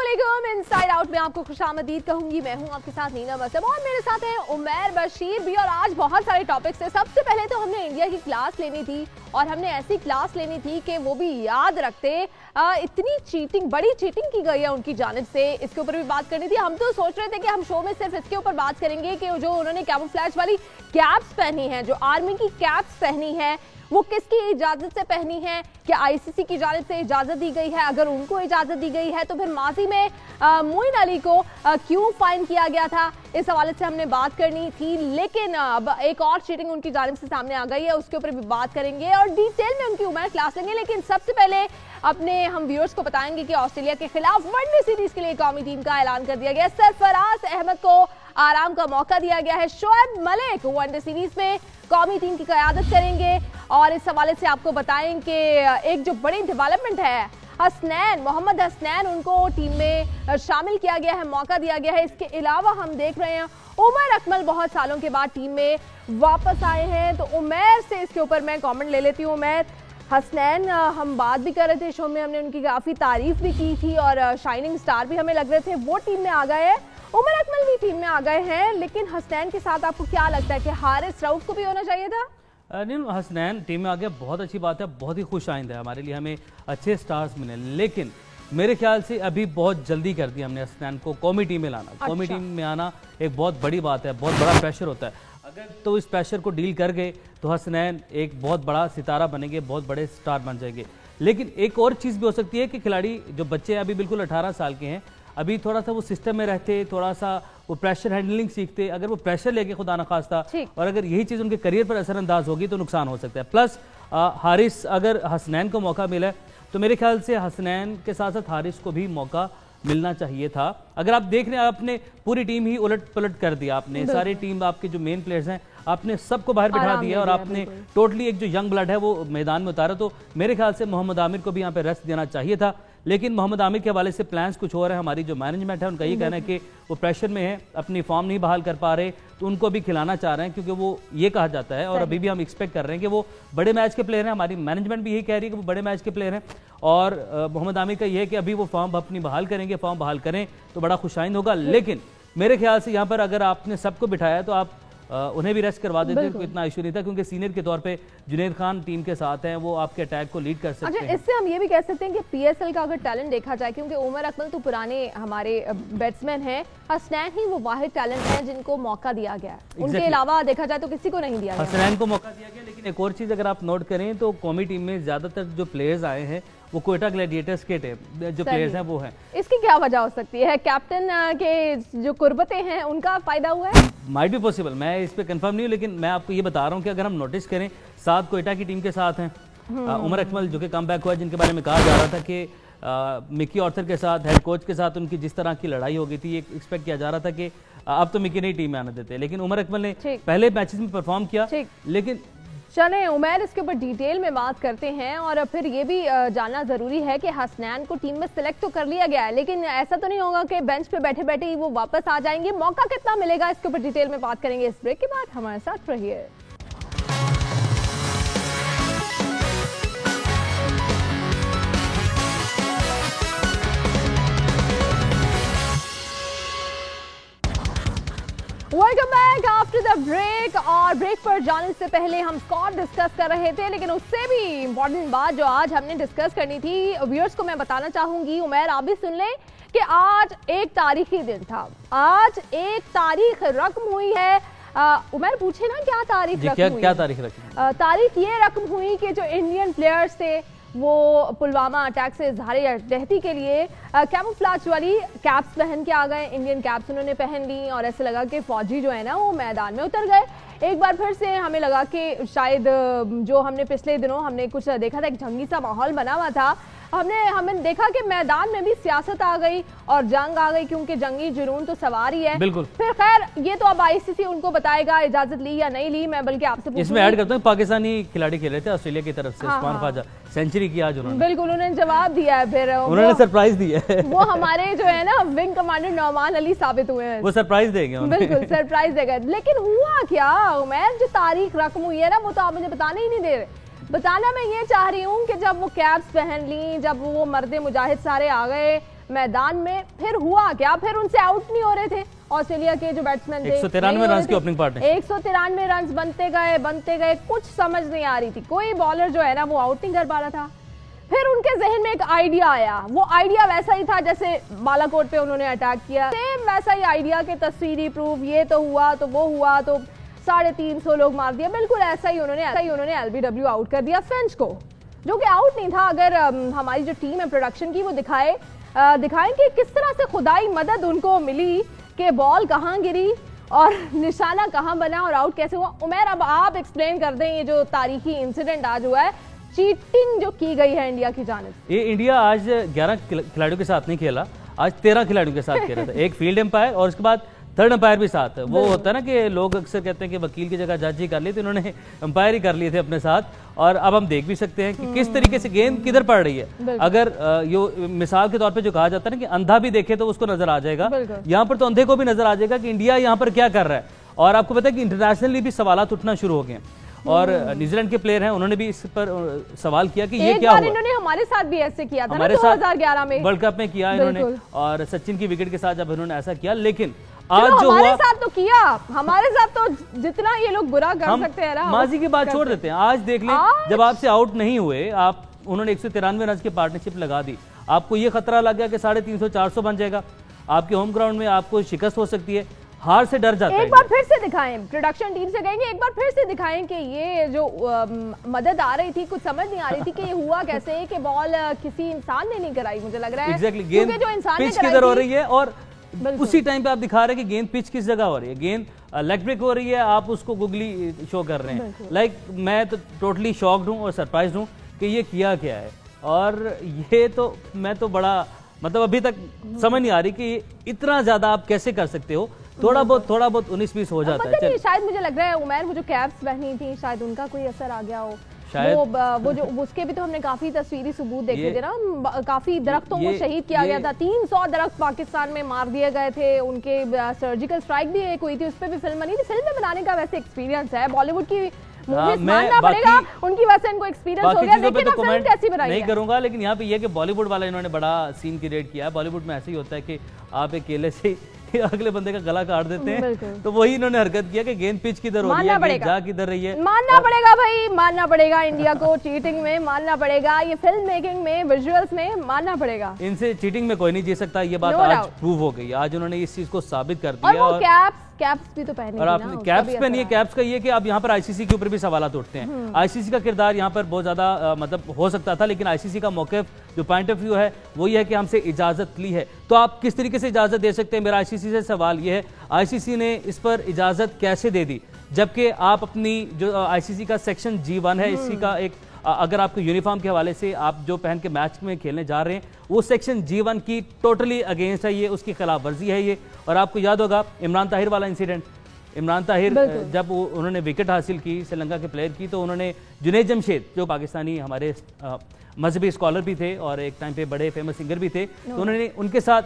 अस्सलामुअलैकुम, inside out में आपको खुशामदीद कहूंगी। मैं हूं आपके साथ नीना मसब और मेरे साथ हैं उमैर बशीर भी। और आज बहुत सारे टॉपिक्स हैं। सबसे पहले तो हमने इंडिया की क्लास लेनी थी और हमने ऐसी क्लास लेनी थी कि वो भी याद रखते। इतनी चीटिंग, बड़ी चीटिंग की गई है उनकी जानिब से, इसके ऊपर भी बात करनी थी। हम तो सोच रहे थे कि हम शो में सिर्फ इसके ऊपर बात करेंगे कि जो उन्होंने कैमोफ्लेज वाली कैप्स पहनी है, जो आर्मी की कैप्स पहनी है, वो किसकी इजाजत से पहनी है, क्या आईसीसी की जानिब से इजाजत दी गई है? अगर उनको इजाजत दी गई है तो फिर माजी में मोइन अली को क्यों फाइन किया गया था, इस हवाले से हमने बात करनी थी। लेकिन अब एक और चीटिंग उनकी जानिब से सामने आ गई है, उसके ऊपर भी बात करेंगे और डिटेल में उनकी उमर क्लास लेंगे। लेकिन सबसे पहले अपने हम व्यूअर्स को बताएंगे कि ऑस्ट्रेलिया के खिलाफ वनडे सीरीज के लिए कौमी टीम का ऐलान कर दिया गया। सरफराज अहमद को आराम का मौका दिया गया है। शोएब मलिक वनडे सीरीज में कौमी टीम की क़यादत करेंगे और इस हवाले से आपको बताएं कि एक जो बड़ी डेवलपमेंट है, हसनैन, मोहम्मद हसनैन, उनको टीम में शामिल किया गया है, मौका दिया गया है। इसके अलावा हम देख रहे हैं उमर अकमल बहुत सालों के बाद टीम में वापस आए हैं। तो उमैर से इसके ऊपर मैं कमेंट ले लेती हूँ। उमैर, हसनैन हम बात भी कर रहे थे शो में, हमने उनकी काफ़ी तारीफ भी की थी और शाइनिंग स्टार भी हमें लग रहे थे, वो टीम में आ गए हैं। उमर अकमल भी टीम में आ गए हैं, लेकिन हसनैन के साथ आपको क्या लगता है कि हारिस रऊफ को भी होना चाहिए था? नहीं, हसनैन टीम में आ गया, बहुत अच्छी बात है, बहुत ही खुश आइंद है हमारे लिए, हमें अच्छे स्टार्स मिले। लेकिन मेरे ख्याल से अभी बहुत जल्दी कर दिया हमने हसनैन को कौमी टीम में लाना। अच्छा। कौमी टीम में आना एक बहुत बड़ी बात है, बहुत बड़ा प्रेशर होता है। अगर तो इस प्रेशर को डील कर गए तो हसनैन एक बहुत बड़ा सितारा बनेंगे, बहुत बड़े स्टार बन जाएंगे। लेकिन एक और चीज़ भी हो सकती है कि खिलाड़ी जो बच्चे हैं अभी बिल्कुल 18 साल के हैं, अभी थोड़ा सा वो सिस्टम में रहते, थोड़ा सा वो प्रेशर हैंडलिंग सीखते। अगर वो प्रेशर लेके खुदा न खास्ता और अगर यही चीज़ उनके करियर पर असरअंदाज होगी तो नुकसान हो सकता है। प्लस हारिस, अगर हसनैन को मौका मिला तो मेरे ख्याल से हसनैन के साथ साथ हारिस को भी मौका मिलना चाहिए था। अगर आप देख रहे हैं, आपने पूरी टीम ही उलट पलट कर दिया, आपने सारी टीम, आपके जो मेन प्लेयर्स हैं, आपने सबको बाहर बिठा दिया और आपने टोटली एक जो यंग ब्लड है वो मैदान में उतारा। तो मेरे ख्याल से मोहम्मद आमिर को भी यहाँ पे रेस्ट देना चाहिए था। लेकिन मोहम्मद आमिर के हवाले से प्लान्स कुछ और है। हमारी जो मैनेजमेंट है उनका ये कहना है कि वो प्रेशर में है, अपनी फॉर्म नहीं बहाल कर पा रहे, तो उनको भी खिलाना चाह रहे हैं, क्योंकि वो ये कहा जाता है और अभी भी हम एक्सपेक्ट कर रहे हैं कि वो बड़े मैच के प्लेयर हैं। हमारी मैनेजमेंट भी यही कह रही है कि वो बड़े मैच के प्लेयर हैं और मोहम्मद आमिर का ये है कि अभी वो फॉर्म अपनी बहाल करेंगे, फॉर्म बहाल करें तो बड़ा खुशाइंद होगा। लेकिन मेरे ख्याल से यहाँ पर अगर आपने सबको बिठाया तो आप उन्हें भी रेस्ट करवा देते, कोई इतना इशू नहीं था, क्योंकि सीनियर के तौर पे जुनैद खान टीम के साथ हैं, वो आपके अटैक को लीड कर सकते हैं। इससे हम ये भी कह सकते हैं कि पीएसएल का अगर टैलेंट देखा जाए, क्योंकि उमर अकमल तो पुराने हमारे बैट्समैन हैं, हसनैन ही वो वाहिद टैलेंट है जिनको मौका दिया गया है। उनके अलावा देखा जाए तो किसी को नहीं दिया गया। हसनैन को मौका दिया गया। लेकिन एक और चीज़ अगर आप नोट करें तो कौमी टीम में ज़्यादातर जो प्लेयर्स आए हैं वो क्वेटा ग्लैडिएटर्स के जो प्लेयर्स हैं वो हैं। इसकी क्या वजह हो सकती है? कैप्टन के जो कुर्बतें हैं उनका फायदा हुआ है? माइट भी पॉसिबल, मैं इस पे कंफर्म नहीं हूँ, लेकिन मैं आपको ये बता रहा हूँ कि अगर हम नोटिस करें, 7 क्वेटा की टीम के साथ हैं। उमर अकमल जो कि कम बैक हुआ, जिनके बारे में कहा जा रहा था कि मिकी ऑर्थर के साथ, हेड कोच के साथ उनकी जिस तरह की लड़ाई हो गई थी, ये एक्सपेक्ट किया जा रहा था कि अब तो मिकी नहीं टीम में आने देते। लेकिन उमर अकमल ने पहले मैचेस में परफॉर्म किया। लेकिन चलें उमैर, इसके ऊपर डिटेल में बात करते हैं और फिर ये भी जानना ज़रूरी है कि हसनैन को टीम में सिलेक्ट तो कर लिया गया है, लेकिन ऐसा तो नहीं होगा कि बेंच पे बैठे बैठे ही वो वापस आ जाएंगे। मौका कितना मिलेगा, इसके ऊपर डिटेल में बात करेंगे इस ब्रेक के बाद। हमारे साथ रहिए। Welcome back after the break. और ब्रेक पर जाने से पहले हम स्क्वाड डिस्कस कर रहे थे, लेकिन उससे भी इंपॉर्टेंट बात जो आज हमने डिस्कस करनी थी, व्यूअर्स को मैं बताना चाहूंगी, उमैर आप भी सुन लें कि आज एक तारीखी दिन था, आज एक तारीख रकम हुई है। उमैर पूछे ना क्या तारीख रकम हुई? क्या तारीख रकम? तारीख ये रकम हुई कि जो इंडियन प्लेयर्स थे वो पुलवामा अटैक से इजहार यकजहती के लिए कैमोफ्लेज वाली कैप्स पहन के आ गए। इंडियन कैप्स उन्होंने पहन ली और ऐसे लगा कि फौजी जो है ना वो मैदान में उतर गए। एक बार फिर से हमें लगा कि शायद जो हमने पिछले दिनों हमने कुछ देखा था, एक जंगी सा माहौल बना हुआ था, हमने देखा कि मैदान में भी सियासत आ गई और जंग आ गई, क्योंकि जंगी जुनून तो सवार ही है। बिल्कुल। फिर खैर ये तो अब आईसीसी उनको बताएगा इजाजत ली या नहीं ली। मैं बल्कि आपसे इसमें ऐड करता हूं, पाकिस्तानी खिलाड़ी खेल रहे थे ऑस्ट्रेलिया की तरफ से, उस्मान ख्वाजा सेंचुरी किया आज उन्होंने। बिल्कुल, उन्होंने जवाब दिया है, फिर उन्होंने सरप्राइज दिया है। वो हमारे जो है ना विंग कमांडर नौमान अली साबित हुए हैं, वो सरप्राइज देंगे। बिल्कुल सरप्राइज देगा। लेकिन हुआ क्या उमैर, जो तारीख रकम हुई है ना वो तो आप मुझे बताने ही नहीं दे रहे। बताना मैं ये चाह रही हूँ कि जब वो कैप्स पहन ली, जब वो मर्दे मुजाहिद सारे आ गए, मैदान में। फिर हुआ क्या, फिर उनसे आउट नहीं हो रहे थे ऑस्ट्रेलिया के जो बैट्समैन थे। 193 रन की ओपनिंग पार्टनर, 193 रन बनते गए, कुछ समझ नहीं आ रही थी, कोई बॉलर जो है ना वो आउट नहीं कर पा रहा था। फिर उनके जहन में एक आइडिया आया, वो आइडिया वैसा ही था जैसे बालाकोट पे उन्होंने अटैक किया, सेम वैसा ही आइडिया के तस्वीरी प्रूफ, ये तो हुआ तो वो हुआ तो 350 लोग मार दिया, बिल्कुल ऐसा ही उन्होंने एलबीडब्ल्यू आउट कर दिया फिंच को, जो कि आउट नहीं था। अगर हमारी जो टीम है प्रोडक्शन की वो दिखाएं कि किस तरह से खुदाई मदद उनको मिली कि बॉल कहाँ गिरी और निशाना कहाँ बना और आउट कैसे हुआ। उमैर, अब आप एक्सप्लेन कर दें ये जो तारीखी इंसिडेंट आज हुआ है, चीटिंग जो की गई है इंडिया की जानिब। ये इंडिया आज 11 खिलाड़ियों के साथ नहीं खेला, आज 13 खिलाड़ियों के साथ खेला था। एक फील्ड एम्पायर और उसके बाद थर्ड अंपायर भी साथ है। वो होता है ना कि लोग अक्सर कहते हैं कि वकील की जगह जज ही कर लिए, तो इन्होंने अंपायर ही कर लिए थे अपने साथ। और अब हम देख भी सकते हैं कि किस तरीके से गेंद किधर पड़ रही है। अगर यो मिसाल के तौर पे जो कहा जाता है ना कि अंधा भी देखे तो उसको नजर आ जाएगा, यहाँ पर तो अंधे को भी नजर आ जाएगा कि इंडिया यहाँ पर क्या कर रहा है। और आपको पता है कि इंटरनेशनली भी सवाल उठना शुरू हो गए और न्यूजीलैंड के प्लेयर हैं, उन्होंने भी इस पर सवाल किया कि ये क्या हुआ। इन्होंने हमारे साथ भी ऐसे किया था ना 2011 में वर्ल्ड कप में किया इन्होंने, और सचिन की विकेट के साथ जब इन्होंने ऐसा किया। लेकिन आज जो हमारे हुआ, साथ तो किया, हमारे साथ तो जितना ये लोग बुरा कर सकते हैं ना, माजी की बात छोड़ देते हैं। आज देख लें, जब आपसे आउट नहीं हुए, आप उन्होंने 193 रन की पार्टनरशिप लगा दी, आपको ये खतरा लग गया कि 350-400 बन जाएगा, आपके होम ग्राउंड में आपको शिकस्त हो सकती है, हार से डर जाता है। एक बार फिर से दिखाएं, प्रोडक्शन टीम से कहेंगे एक बार फिर से दिखाएं कि ये जो मदद आ रही थी, कुछ समझ नहीं आ रही थी कि ये हुआ कैसे, कि बॉल किसी इंसान ने नहीं कराई, मुझे लग रहा है एग्जैक्टली गेंद जो इंसान ने पिच किधर हो रही है, और उसी टाइम पे आप दिखा रहे हैं कि गेंद पिच किस जगह हो रही है, गेंद लेग ब्रेक हो रही है, आप उसको गुगली शो कर रहे हैं। लाइक मैं तो टोटली शॉक्ड हूँ और सरप्राइज्ड हूँ कि ये किया क्या है। और ये तो मैं तो बड़ा मतलब अभी तक समझ नहीं आ रही कि इतना ज्यादा आप कैसे कर सकते हो। थोड़ा बहुत 19-20 हो जाता है। शायद मुझे लग रहा है उमैर, वो जो कैप्स पहनी थी शायद उनका कोई असर आ गया हो। वो जो उसके भी तो हमने काफी तस्वीरी सबूत देखे थे ना, काफी दरख्तों को शहीद किया गया था, 300 दरख्त पाकिस्तान में मार दिए गए थे, उनके सर्जिकल स्ट्राइक भी एक हुई थी, उस पर भी फिल्म बनी थी। फिल्म में बनाने का वैसे एक्सपीरियंस है, बॉलीवुड की मूवीज मानना पड़ेगा, उनकी वजह से इनको एक्सपीरियंस हो गया। लेकिन तो फिल्म कैसी बनाई नहीं करूंगा, लेकिन यहाँ पे ये कि बॉलीवुड वाला इन्होंने बड़ा सीन क्रिएट किया है। बॉलीवुड में ऐसे ही होता है कि आप अकेले से अगले बंदे का गला काट देते हैं, तो वही इन्होंने हरकत किया कि गेंद पिच किधर हो रही है, गेंद जा किधर रही है। मानना पड़ेगा भाई, मानना पड़ेगा इंडिया को, चीटिंग में मानना पड़ेगा, ये फिल्म मेकिंग में, विजुअल्स में मानना पड़ेगा। इनसे चीटिंग में कोई नहीं जीत सकता, ये बात आज प्रूव हो गई। आज उन्होंने इस चीज को साबित कर दिया। और कैप्स भी तो पहनी और आपने कैप्स पहनी है। कैप्स का ये कि अब यहाँ पर आईसीसी के ऊपर भी सवाल उठते हैं। आईसीसी का किरदार यहाँ पर बहुत ज्यादा मतलब हो सकता था, लेकिन आईसीसी का मौक़िफ़ जो पॉइंट ऑफ व्यू है वो ये है कि हमसे इजाजत ली है, तो आप किस तरीके से इजाजत दे सकते हैं। मेरा आईसीसी से सवाल ये है, आईसीसी ने इस पर इजाजत कैसे दे दी, जबकि आप अपनी जो आईसीसी का सेक्शन G1 है, इसी का एक अगर आपको यूनिफॉर्म के हवाले से आप जो पहन के मैच में खेलने जा रहे हैं, वो सेक्शन G1 की टोटली अगेंस्ट है, ये उसकी खिलाफ वर्जी है ये। और आपको याद होगा इमरान ताहिर वाला इंसिडेंट, इमरान ताहिर जब उन्होंने विकेट हासिल की श्रीलंका के प्लेयर की, तो उन्होंने जुनैद जमशेद जो पाकिस्तानी हमारे मजहबी स्कॉलर भी थे और एक टाइम पे बड़े फेमस सिंगर भी थे, तो उन्होंने उनके साथ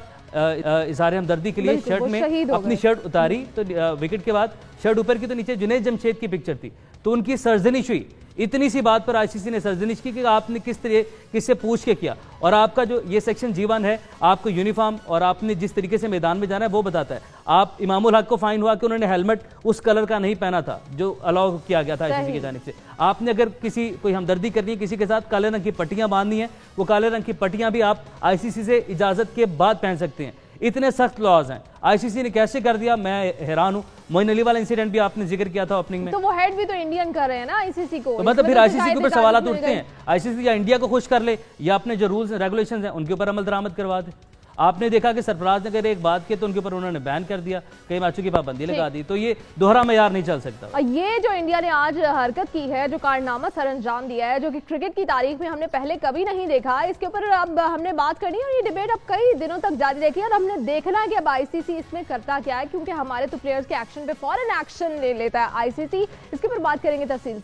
इज़हार हमदर्दी के लिए शर्ट में अपनी शर्ट उतारी, तो विकेट के बाद शर्ट ऊपर की, तो नीचे जुनैद जमशेद की पिक्चर थी, तो उनकी सरजनिश हुई। इतनी सी बात पर आईसीसी ने सरजनिश की कि आपने किससे पूछ के किया। और आपका जो ये सेक्शन G1 है, आपको यूनिफॉर्म और आपने जिस तरीके से मैदान में जाना है वो बताता है। आप इमामुल हक को फाइन हुआ कि उन्होंने हेलमेट उस कलर का नहीं पहना था जो अलाउ किया गया था आईसीसी की जानिब से। आपने अगर कोई हमदर्दी करनी है किसी के साथ, काले रंग की पट्टियां बांधनी है, वो काले रंग की पट्टियां भी आप आईसीसी से इजाजत के बाद पहन सकते हैं। इतने सख्त लॉज हैं, आईसीसी ने कैसे कर दिया, मैं हैरान हूं। मोइन अली वाला इंसिडेंट भी आपने जिक्र किया था ओपनिंग में, तो वो हेड भी तो इंडियन कर रहे हैं ना आईसीसी को, तो मतलब फिर आईसीसी के ऊपर सवाल उठते हैं। आईसीसी या इंडिया को खुश कर ले या अपने जो रूल्स रेगुलेशंस हैं उनके ऊपर अमल दरामद करवा दे। आपने देखा कि सरफराज ने अगर एक बात की तो उनके ऊपर उन्होंने बैन कर दिया, कई मैचों की पाबंदी लगा दी, तो ये दोहरा मयार नहीं चल सकता। ये जो इंडिया ने आज हरकत की है, जो कारनामा सर अंजाम दिया है, जो कि क्रिकेट की तारीख में हमने पहले कभी नहीं देखा, इसके ऊपर अब हमने बात करनी है और ये डिबेट अब कई दिनों तक जारी रहेगी और हमने देखना है कि अब आईसीसी इसमें करता क्या है, क्योंकि हमारे तो प्लेयर्स के एक्शन पे फौरन एक्शन ले लेता है आईसीसी। इसके ऊपर बात करेंगे तफसील।